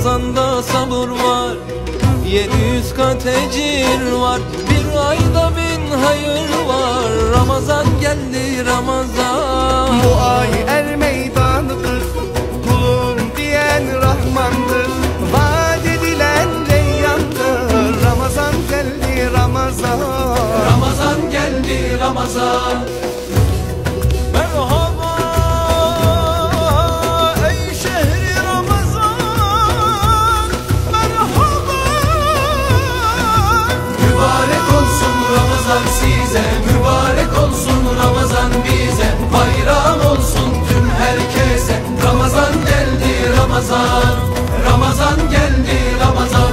Ramazanda sabır var, 700 kat ecir var, bir ayda 1000 hayır var. Ramazan geldi Ramazan. Bu ay er meydanıdır, kulum diyen Rahmandır. Vaat edilen reyyandır, Ramazan geldi Ramazan. Ramazan geldi Ramazan. Merhaba ey şehri Ramazan, merhaba. Mübarek olsun Ramazan size, mübarek olsun Ramazan bize. Bayram olsun tüm herkese. Ramazan geldi Ramazan, Ramazan geldi Ramazan.